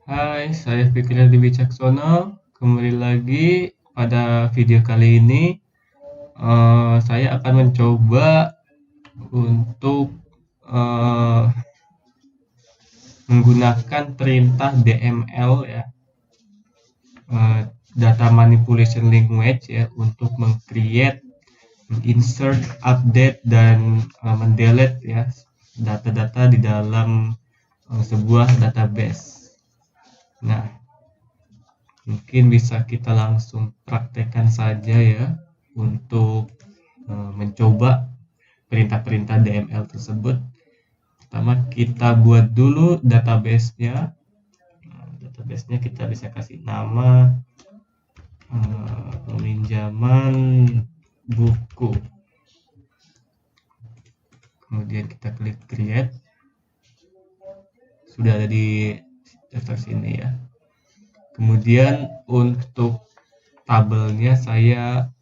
Hai, saya Fikri Hadi Wicaksono. Kembali lagi pada video kali ini. Saya akan mencoba untuk eh, menggunakan perintah DML ya, eh, Data Manipulation Language ya, untuk meng-create, insert, update dan mendelete ya data-data di dalam sebuah database. Nah, mungkin bisa kita langsung praktekkan saja ya untuk mencoba perintah-perintah DML tersebut. Pertama kita buat dulu database-nya. Database-nya kita bisa kasih nama peminjaman buku. Kemudian kita klik create. Sudah ada di daftar sini ya. Kemudian untuk tabelnya saya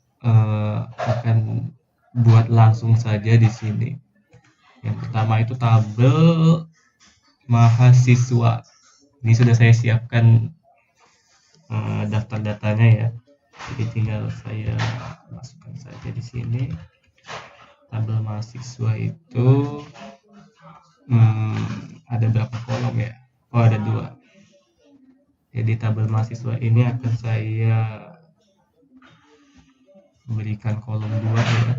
akan buat langsung saja di sini. Yang pertama itu tabel mahasiswa. Ini sudah saya siapkan daftar datanya ya. Jadi tinggal saya masukkan saja di sini. Tabel mahasiswa itu ada berapa kolom ya? Oh, ada 2. Jadi tabel mahasiswa ini akan saya berikan kolom 2 ya,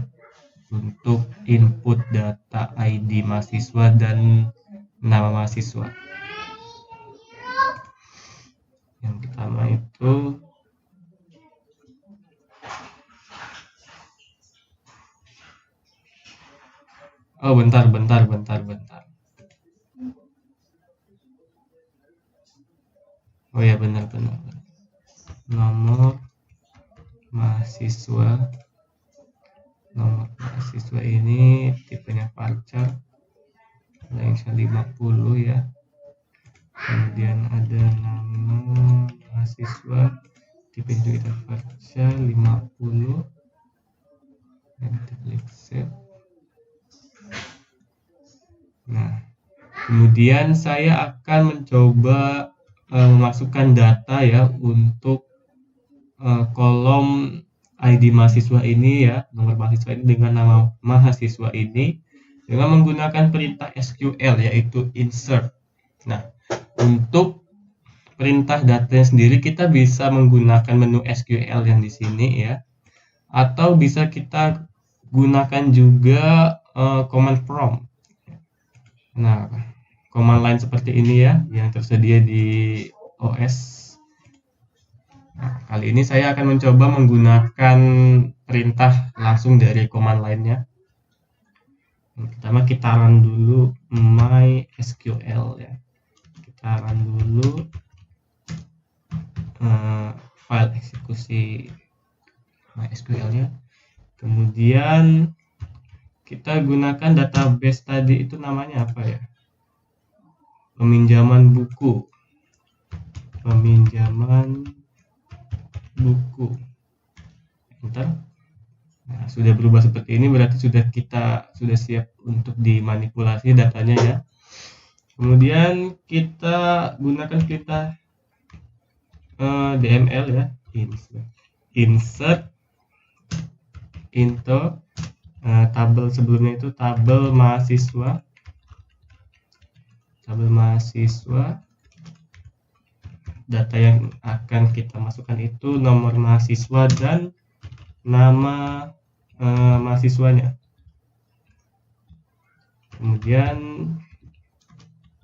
untuk input data ID mahasiswa dan nama mahasiswa. Yang pertama itu bentar. Oh ya, benar. Nomor mahasiswa. Nomor mahasiswa ini tipenya varchar. Lengkap 50 ya. Kemudian ada nama mahasiswa, tipe juga varchar 50. Dan kita klik save. Nah, kemudian saya akan mencoba memasukkan data ya untuk kolom ID mahasiswa ini ya, nomor mahasiswa ini dengan nama mahasiswa ini dengan menggunakan perintah SQL yaitu insert. Nah, untuk perintah datanya sendiri kita bisa menggunakan menu SQL yang di sini ya, atau bisa kita gunakan juga command prompt. Nah, command line seperti ini ya yang tersedia di OS. Nah, kali ini saya akan mencoba menggunakan perintah langsung dari command line-nya. Yang pertama kita run dulu MySQL ya. Kita run dulu file eksekusi MySQL-nya. Kemudian kita gunakan database tadi, itu namanya apa ya? Peminjaman buku. Enter. Nah, sudah berubah seperti ini, berarti sudah siap untuk dimanipulasi datanya ya. Kemudian kita gunakan perintah DML ya, insert into tabel sebelumnya itu tabel mahasiswa. Data yang akan kita masukkan itu nomor mahasiswa dan nama mahasiswanya. Kemudian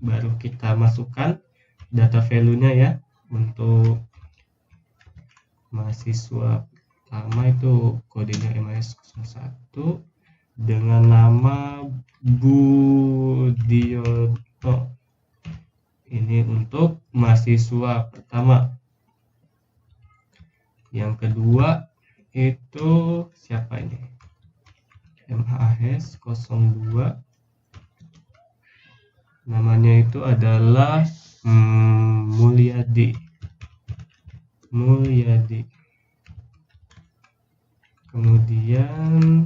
baru kita masukkan data value-nya ya. Untuk mahasiswa pertama itu kodenya MIS01 dengan nama Budiono. Ini untuk mahasiswa pertama. Yang kedua itu siapa ini? MHS02. Namanya itu adalah Mulyadi. Kemudian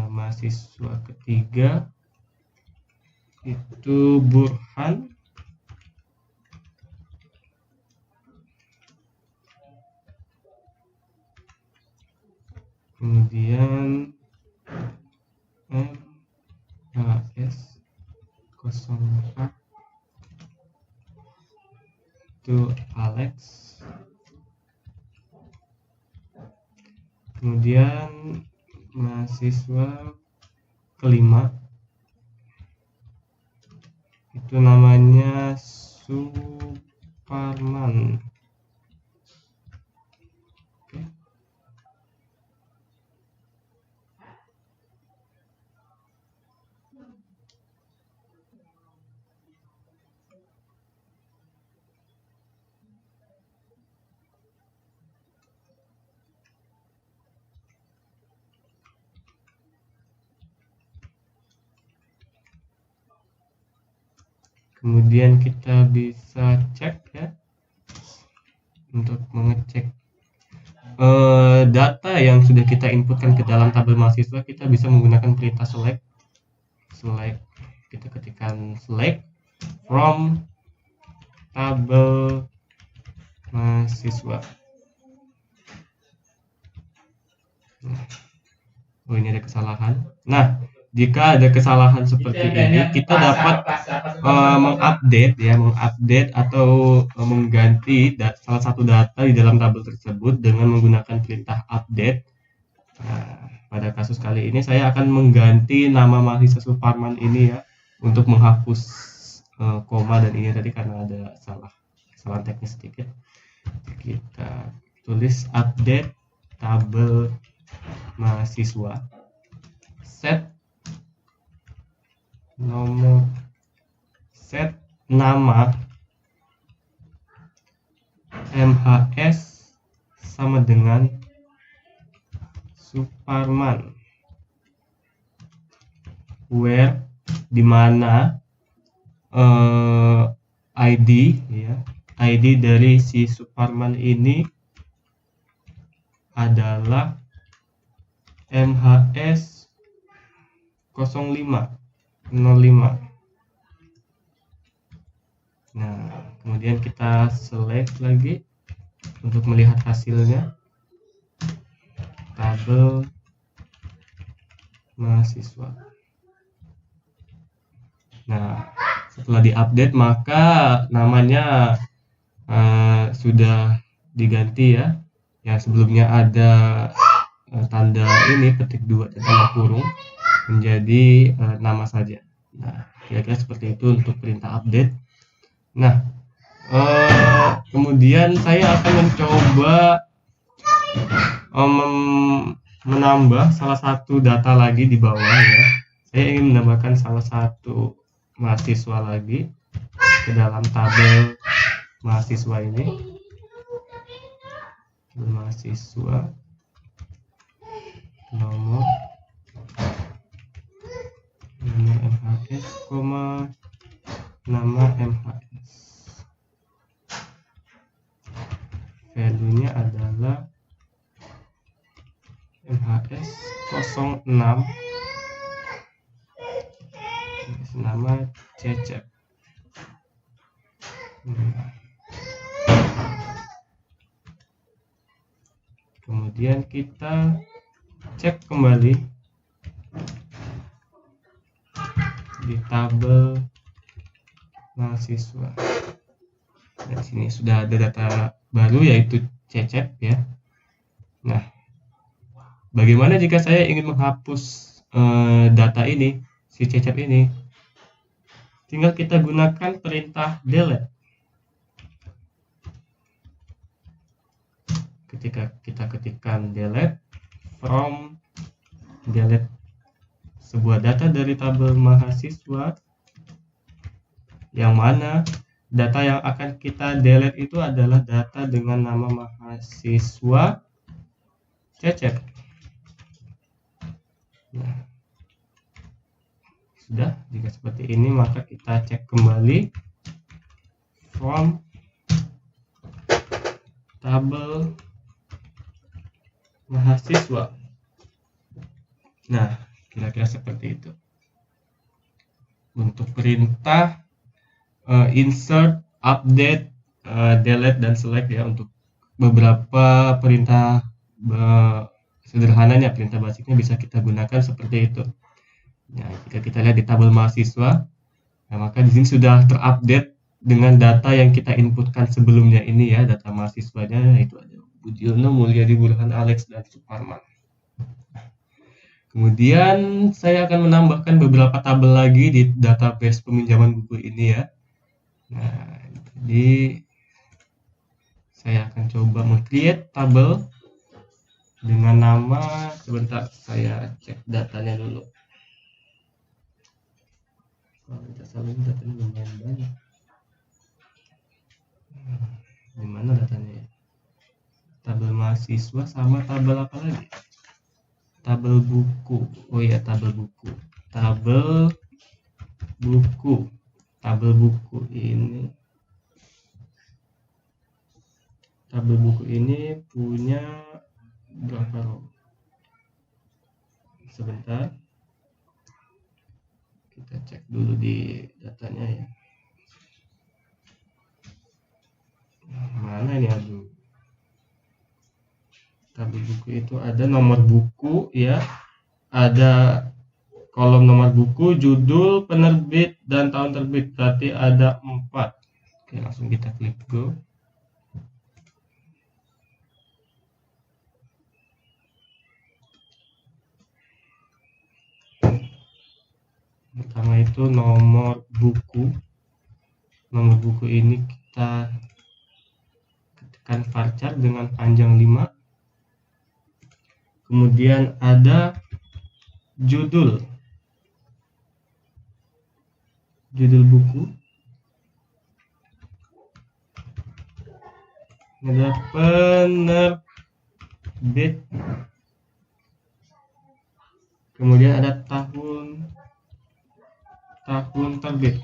mahasiswa ketiga itu Burhan. kemudian MHS04 to Alex, kemudian mahasiswa kelima itu namanya Suparman. Oke. Kemudian kita bisa cek ya, untuk mengecek data yang sudah kita inputkan ke dalam tabel mahasiswa. Kita bisa menggunakan perintah select. Kita ketikkan select from tabel mahasiswa. Oh, ini ada kesalahan. Nah, jika ada kesalahan seperti ini, kita dapat mengupdate atau mengganti salah satu data di dalam tabel tersebut dengan menggunakan perintah update. Nah, pada kasus kali ini saya akan mengganti nama mahasiswa Suparman ini ya, untuk menghapus koma dan ini tadi karena ada kesalahan teknis sedikit. Kita tulis update tabel mahasiswa, set nama MHS sama dengan Suparman, where dimana ID dari si Suparman ini adalah MHS 05. Nah, kemudian kita select lagi untuk melihat hasilnya, tabel mahasiswa. Nah, setelah diupdate maka namanya sudah diganti ya. Yang sebelumnya ada tanda ini petik 2 dan tanda kurung menjadi nama saja. Nah, kira-kira seperti itu untuk perintah update. Nah, kemudian saya akan mencoba menambah salah satu data lagi di bawah ya. Saya ingin menambahkan salah satu mahasiswa lagi ke dalam tabel mahasiswa ini. Mahasiswa nomor MHS, nama MHS, value-nya adalah MHS 06, nama Cecep. Kemudian kita cek kembali di tabel mahasiswa. Di sini sudah ada data baru yaitu Cecep ya. Nah, bagaimana jika saya ingin menghapus data ini, si Cecep ini? Tinggal kita gunakan perintah delete. Ketika kita ketikkan delete from delete sebuah data dari tabel mahasiswa, yang mana data yang akan kita delete itu adalah data dengan nama mahasiswa Cecep. Nah, sudah. Jika seperti ini maka kita cek kembali from tabel mahasiswa. Nah, kira-kira seperti itu untuk perintah insert, update, delete dan select ya, untuk beberapa perintah sederhananya perintah basicnya bisa kita gunakan seperti itu. Nah, jika kita lihat di tabel mahasiswa, nah maka di sini sudah terupdate dengan data yang kita inputkan sebelumnya ini ya, data mahasiswanya itu ada Budiono, Mulyadi, Burhan, Alex, dan Suparman. Kemudian saya akan menambahkan beberapa tabel lagi di database peminjaman buku ini ya. Nah, jadi saya akan coba meng-create tabel dengan nama, sebentar saya cek datanya dulu. Kalau tidak salah ini datanya lumayan banyak. Di mana datanya ya? Tabel mahasiswa sama tabel apa lagi? Tabel buku. Oh ya, tabel buku. Tabel buku. Tabel buku ini. Tabel buku ini punya berapa row? Sebentar. Kita cek dulu di datanya ya. Mana ini aduh. Tabel buku itu ada nomor buku ya. Ada kolom nomor buku, judul, penerbit, dan tahun terbit. Berarti ada 4. Oke, langsung kita klik go. Pertama itu nomor buku. Nomor buku ini kita ketikkan varchar dengan panjang 5. Kemudian ada judul. Judul buku. Ada penerbit. Kemudian ada tahun terbit.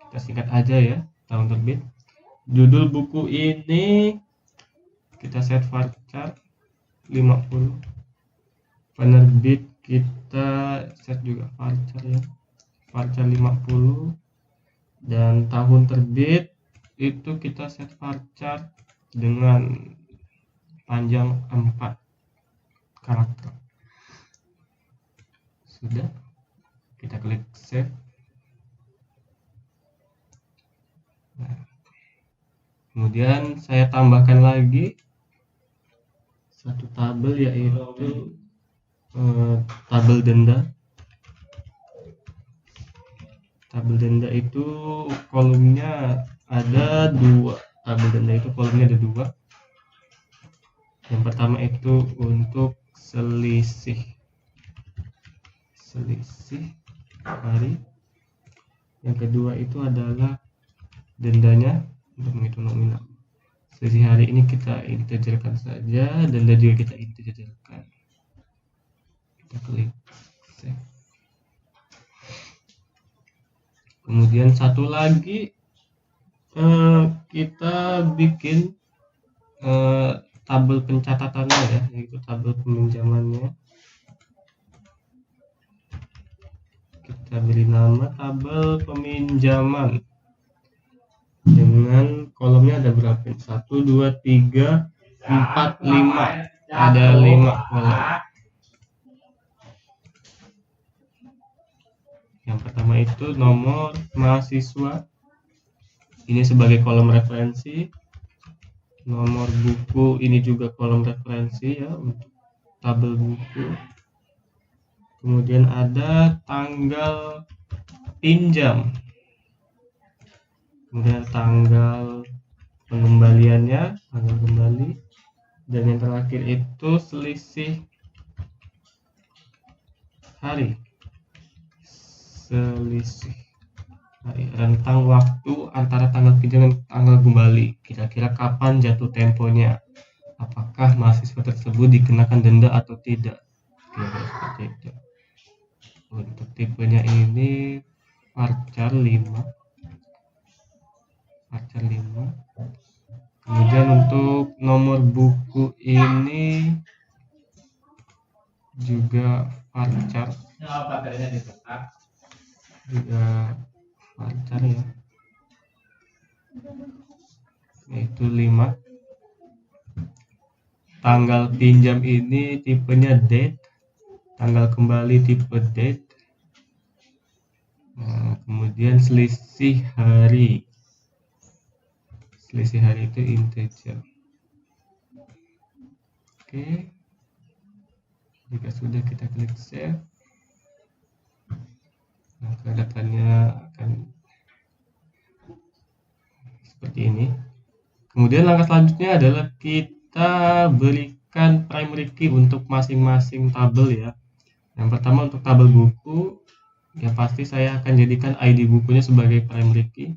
Kita singkat aja ya, tahun terbit. Judul buku ini kita set varchar 50. Penerbit kita set juga varchar ya, varchar 50. Dan tahun terbit itu kita set varchar dengan panjang 4 karakter. Sudah, kita klik save. Nah, kemudian saya tambahkan lagi satu tabel, yaitu tabel denda. Tabel denda itu kolomnya ada 2. Tabel denda itu kolomnya ada 2. Yang pertama itu untuk selisih hari. Yang kedua itu adalah dendanya untuk menghitung nominal. Selisih hari ini kita integerkan saja, denda juga kita integerkan. Kita klik save. Kemudian satu lagi kita bikin tabel pencatatannya ya, yaitu tabel peminjamannya. Kita beri nama tabel peminjaman dengan kolomnya ada berapa? 1, 2, 3, 4, 5. Ada 5 kolom. Yang pertama itu nomor mahasiswa. Ini sebagai kolom referensi. Nomor buku ini juga kolom referensi ya untuk tabel buku. Kemudian ada tanggal pinjam. Kemudian tanggal pengembaliannya, tanggal kembali. Dan yang terakhir itu selisih hari. Selisih hari, rentang waktu antara tanggal pinjam dan tanggal kembali. Kira-kira kapan jatuh temponya? Apakah mahasiswa tersebut dikenakan denda atau tidak? Kira-kira seperti itu. Untuk tipenya ini varchar 5. Varchar 5. Kemudian untuk nomor buku ini juga varchar. Juga varchar ya. Yaitu 5. tanggal pinjam ini tipenya date, tanggal kembali tipe date. Nah, kemudian selisih hari itu integer. Oke, jika sudah kita klik save, maka datanya akan seperti ini. Kemudian langkah selanjutnya adalah kita berikan primary key untuk masing-masing tabel ya. Yang pertama untuk tabel buku, ya pasti saya akan jadikan ID bukunya sebagai primary key.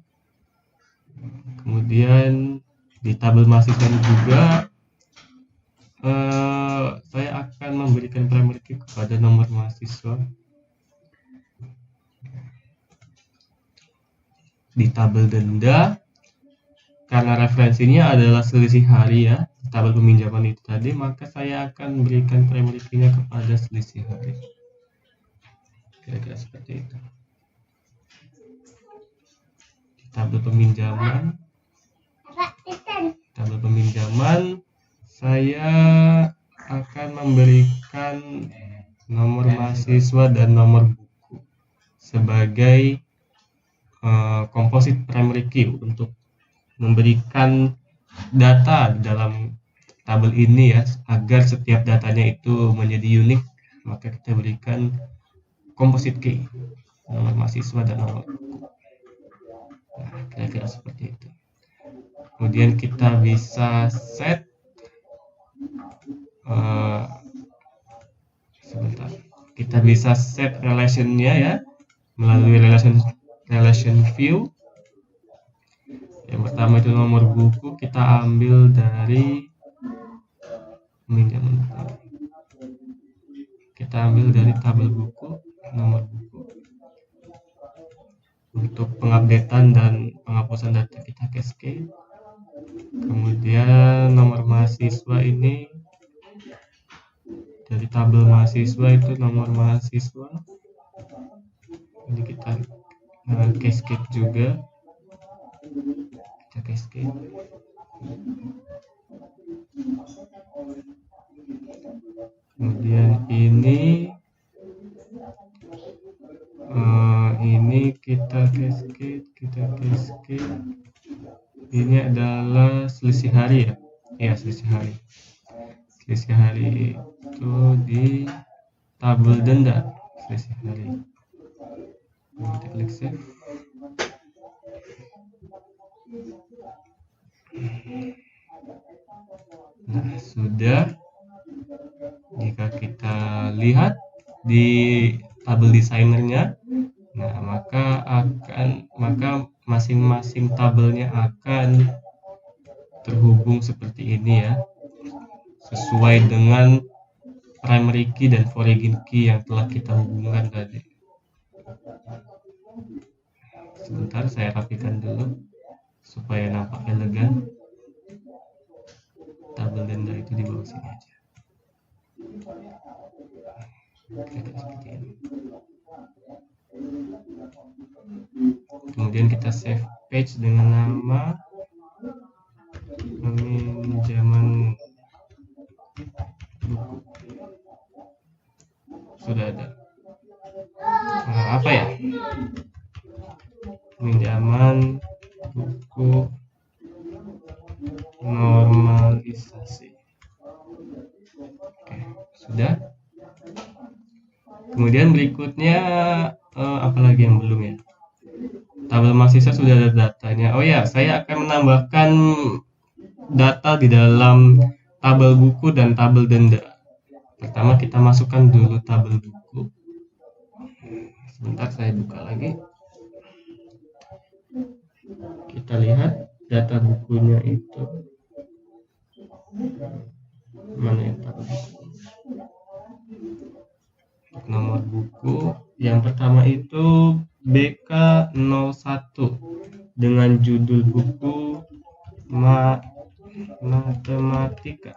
Kemudian di tabel mahasiswa juga saya akan memberikan primary key kepada nomor mahasiswa. Di tabel denda, karena referensinya adalah selisih hari ya, tabel peminjaman itu tadi, maka saya akan berikan primary key-nya kepada selisih hari. Kira-kira seperti itu. Di tabel peminjaman, saya akan memberikan nomor mahasiswa dan nomor buku sebagai composite primary key untuk memberikan data di dalam tabel ini ya, agar setiap datanya itu menjadi unik, maka kita berikan composite key, nomor mahasiswa dan nomor buku. Nah, kira-kira seperti itu. Kemudian kita bisa set kita bisa set relation-nya ya melalui relation view. Yang pertama itu nomor buku, kita ambil dari peminjaman. Kita ambil dari tabel buku, nomor buku. Untuk pengupdatean dan penghapusan data kita cascade. Kemudian nomor mahasiswa ini dari tabel mahasiswa itu nomor mahasiswa. Ini kita cascade juga. Kita cascade. Kemudian ini kita cascade. Ini adalah selisih hari ya. Iya, selisih hari. Selisih hari itu di tabel denda selisih hari. Kita klik save. Nah, sudah. Jika kita lihat di tabel desainernya, nah maka masing-masing tabelnya akan terhubung seperti ini ya, sesuai dengan primary key dan foreign key yang telah kita hubungkan tadi. Sebentar, saya rapikan dulu supaya nampak elegan. Tabel denda itu di bawah sini aja. Oke, seperti ini. Kemudian kita save page dengan nama peminjaman buku. Sudah ada. Apa ya? Peminjaman buku normalisasi. Oke, sudah. Kemudian berikutnya apalagi yang belum ya? Tabel mahasiswa sudah ada datanya. Oh ya, saya akan menambahkan data di dalam tabel buku dan tabel denda. Pertama kita masukkan dulu tabel buku. Sebentar, saya buka lagi. Kita lihat data bukunya itu. Mana yang tabel buku? Nomor buku yang pertama itu BK01 dengan judul buku Matematika.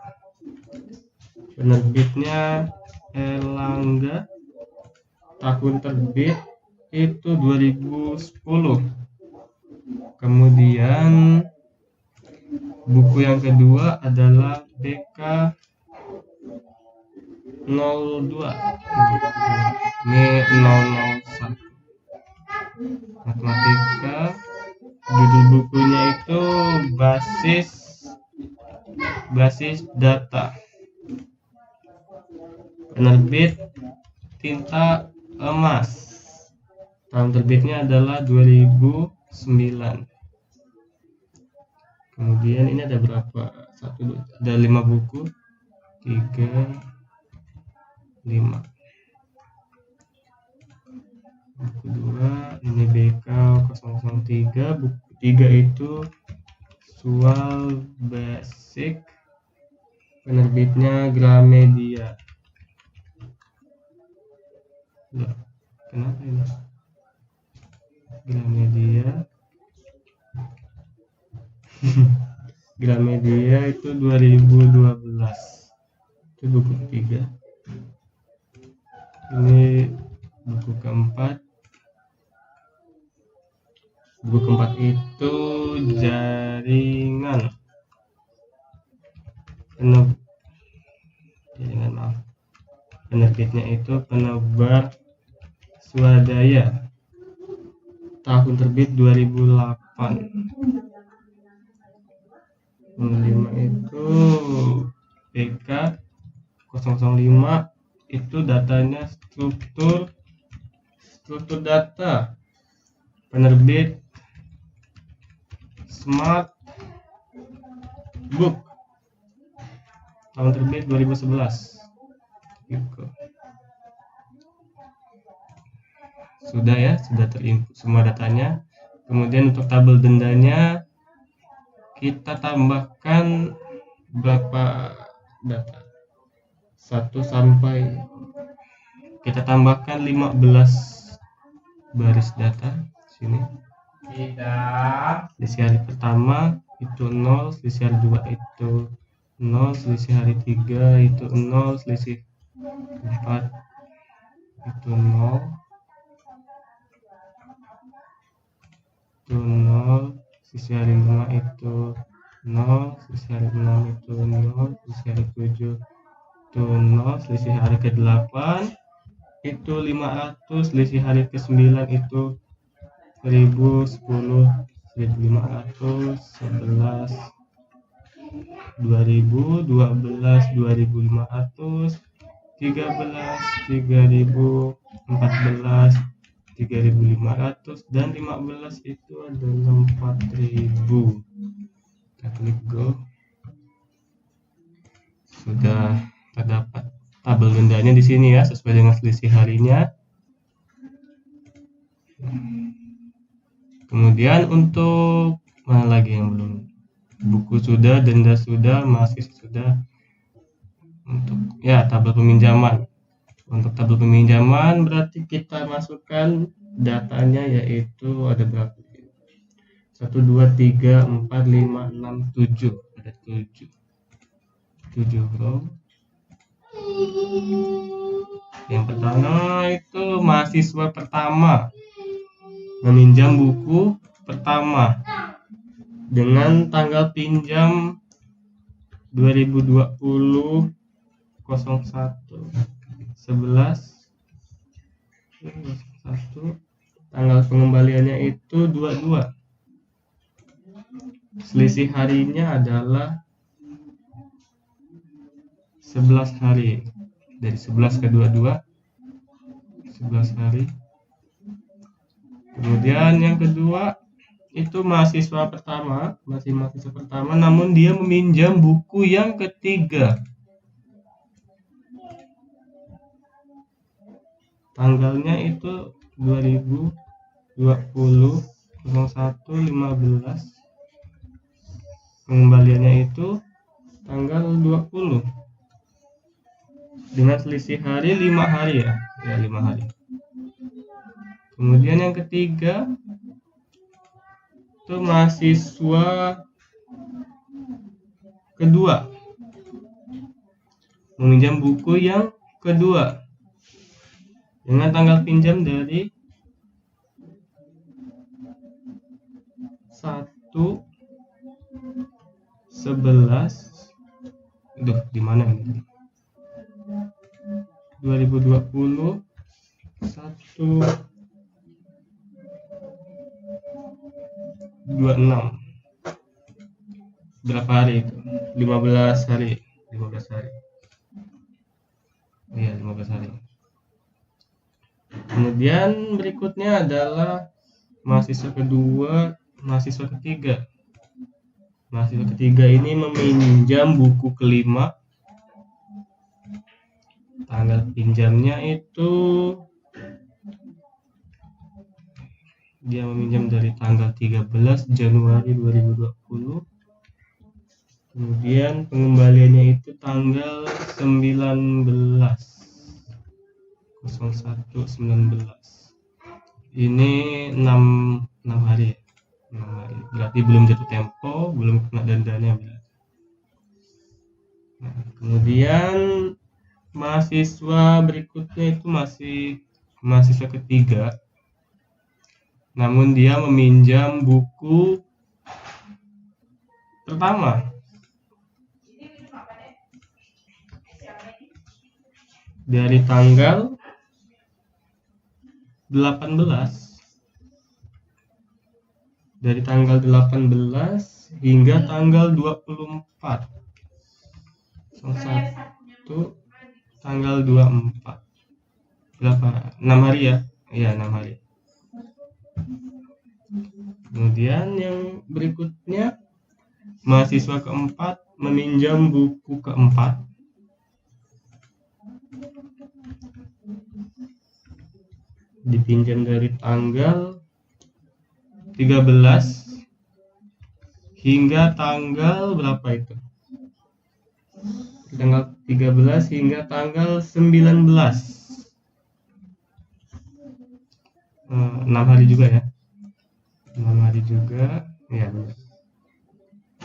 Penerbitnya Erlangga. Tahun terbit itu 2010. Kemudian buku yang kedua adalah BK 02. Ini 001. Matematika, judul bukunya itu basis data, penerbit Tinta Emas, tahun terbitnya adalah 2009. Kemudian ini ada berapa? Ada 5 buku, 3, 5. Buku 2 ini BK 003, buku 3 itu Sual Basic, penerbitnya Gramedia. Loh, kenapa ini? Gramedia Gramedia itu 2012. Itu buku ketiga. Ini buku keempat. Buku keempat itu jaringan penerbitnya itu Penebar Swadaya, tahun terbit 2008. Yang 5 itu PK 005, itu datanya struktur data, penerbit Smart Book, tahun terbit 2011. Gitu. Sudah ya, sudah terinput semua datanya. Kemudian untuk tabel dendanya kita tambahkan berapa data? 1 sampai kita tambahkan 15 baris data sini. Selisih hari pertama itu 0, selisih hari 2 itu 0, selisih hari 3 itu 0, selisih 4 itu 0, selisih hari 5 itu 0, selisih hari 6 itu 0, selisih hari 7 itu 0, selisih hari ke-8 itu 500, selisih hari ke-9 itu 1000, 10, 1500, 11, 2000, 12, 2500, 13, 3000, 14, 3500, dan 15 itu adalah 4000. Kita klik go. Sudah terdapat tabel dendanya di sini ya, sesuai dengan selisih harinya. Kemudian untuk mana lagi yang belum? Buku sudah, denda sudah, mahasiswa sudah. Untuk ya tabel peminjaman. Untuk tabel peminjaman berarti kita masukkan datanya, yaitu ada berapa? 1, 2, 3, 4, 5, 6, 7. Ada 7 row. Yang pertama itu mahasiswa pertama meminjam buku pertama dengan tanggal pinjam 2020 01 11 1, tanggal pengembaliannya itu 22. Selisih harinya adalah 11 hari. Dari 11 ke 22 11 hari. Kemudian yang kedua itu mahasiswa pertama, masih mahasiswa pertama, namun dia meminjam buku yang ketiga. Tanggalnya itu 2020 01 15. Pengembaliannya itu tanggal 20. Dengan selisih hari 5 hari ya. Ya 5 hari. Kemudian yang ketiga itu mahasiswa kedua meminjam buku yang kedua dengan tanggal pinjam dari 1 11. Di mana ini? 2020 126. Berapa hari itu? 15 hari. 15 hari. Iya, 15 hari. Kemudian berikutnya adalah mahasiswa kedua, mahasiswa ketiga. Mahasiswa ketiga ini meminjam buku kelima. Tanggal pinjamnya itu dia meminjam dari tanggal 13 Januari 2020. Kemudian pengembaliannya itu tanggal 19/01/19. Ini 6 hari. 6 hari. Berarti belum jatuh tempo, belum kena dendanya berarti. Nah, kemudian mahasiswa berikutnya itu masih mahasiswa ketiga. Namun dia meminjam buku pertama dari tanggal 18 hingga tanggal 24. Tanggal 24. Berapa? 6 hari ya? Iya, 6 hari. Kemudian yang berikutnya mahasiswa keempat meminjam buku keempat dipinjam dari tanggal 13 hingga tanggal berapa itu? Tanggal 13 hingga tanggal 19. 6 hari juga ya. 6 hari juga. Ya, benar.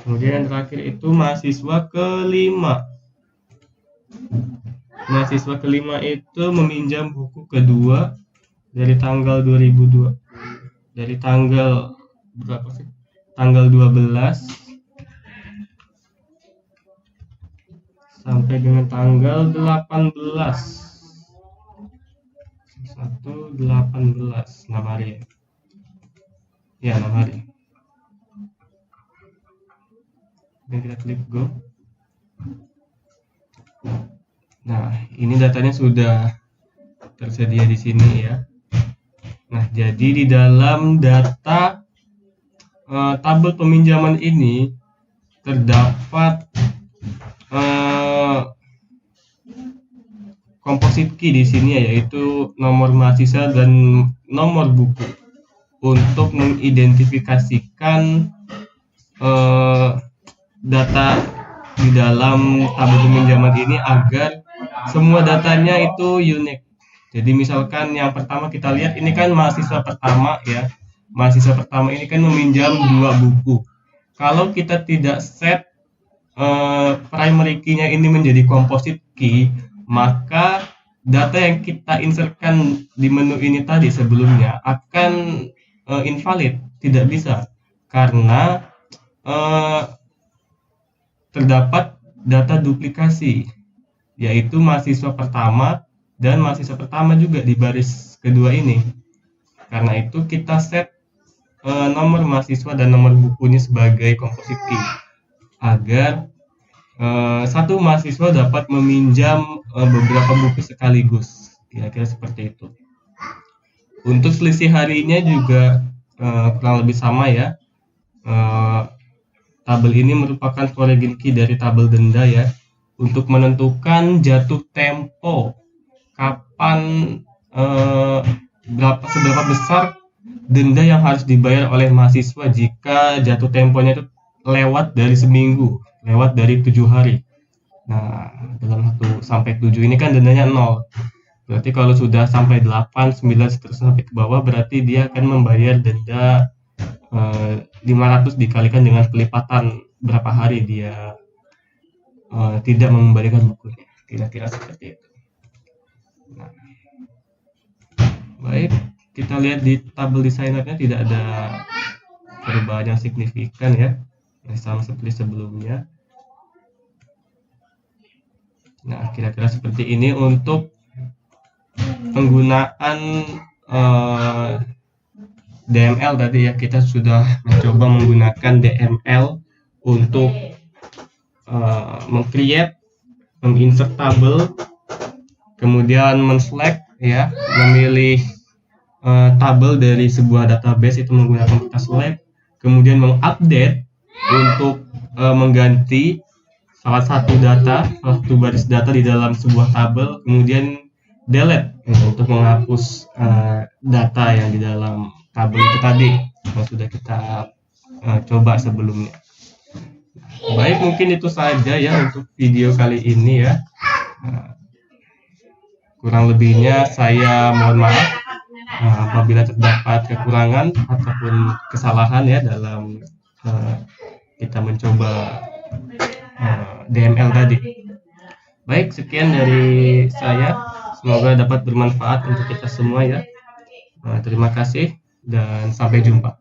Kemudian yang terakhir itu mahasiswa kelima. Mahasiswa kelima itu meminjam buku kedua dari tanggal 2002. Dari tanggal berapa sih? Tanggal 12 sampai dengan tanggal 18. 18, 6 hari. Ya, 6 hari. Dan kita klik go. Nah, ini datanya sudah tersedia di sini ya. Nah, jadi di dalam data tabel peminjaman ini terdapat composite key di sini ya, yaitu nomor mahasiswa dan nomor buku untuk mengidentifikasikan data di dalam tabel peminjaman ini agar semua datanya itu unik. Jadi misalkan yang pertama kita lihat ini kan mahasiswa pertama ya. Mahasiswa pertama ini kan meminjam 2 buku. Kalau kita tidak set primary key-nya ini menjadi composite key, maka data yang kita insertkan di menu ini tadi sebelumnya akan invalid, tidak bisa, karena terdapat data duplikasi, yaitu mahasiswa pertama dan mahasiswa pertama juga di baris kedua ini. Karena itu kita set nomor mahasiswa dan nomor bukunya sebagai composite key agar satu mahasiswa dapat meminjam beberapa buku sekaligus, kira-kira seperti itu. Untuk selisih harinya juga kurang lebih sama ya. Tabel ini merupakan foreign key dari tabel denda ya, untuk menentukan jatuh tempo, kapan seberapa besar denda yang harus dibayar oleh mahasiswa jika jatuh temponya itu lewat dari seminggu, lewat dari 7 hari. Nah, dalam 1 sampai 7 ini kan dendanya 0. Berarti kalau sudah sampai 8, 9 seterusnya sampai ke bawah, berarti dia akan membayar denda 500 dikalikan dengan pelipatan berapa hari dia tidak mengembalikan bukunya, kira-kira seperti itu. Nah, baik, kita lihat di tabel desainernya tidak ada perubahan yang signifikan ya, sama seperti sebelumnya. Nah, kira-kira seperti ini untuk penggunaan DML tadi ya, kita sudah mencoba menggunakan DML untuk meng-create, menginsert tabel, kemudian men-select ya, memilih tabel dari sebuah database itu menggunakan kata select, kemudian mengupdate untuk mengganti salah satu baris data di dalam sebuah tabel, kemudian delete untuk menghapus data yang di dalam tabel itu tadi yang sudah kita coba sebelumnya. Baik, mungkin itu saja ya untuk video kali ini ya. Kurang lebihnya saya mohon maaf apabila terdapat kekurangan ataupun kesalahan ya dalam kita mencoba DML tadi. Baik, sekian dari saya. Semoga dapat bermanfaat untuk kita semua ya. Terima kasih dan sampai jumpa.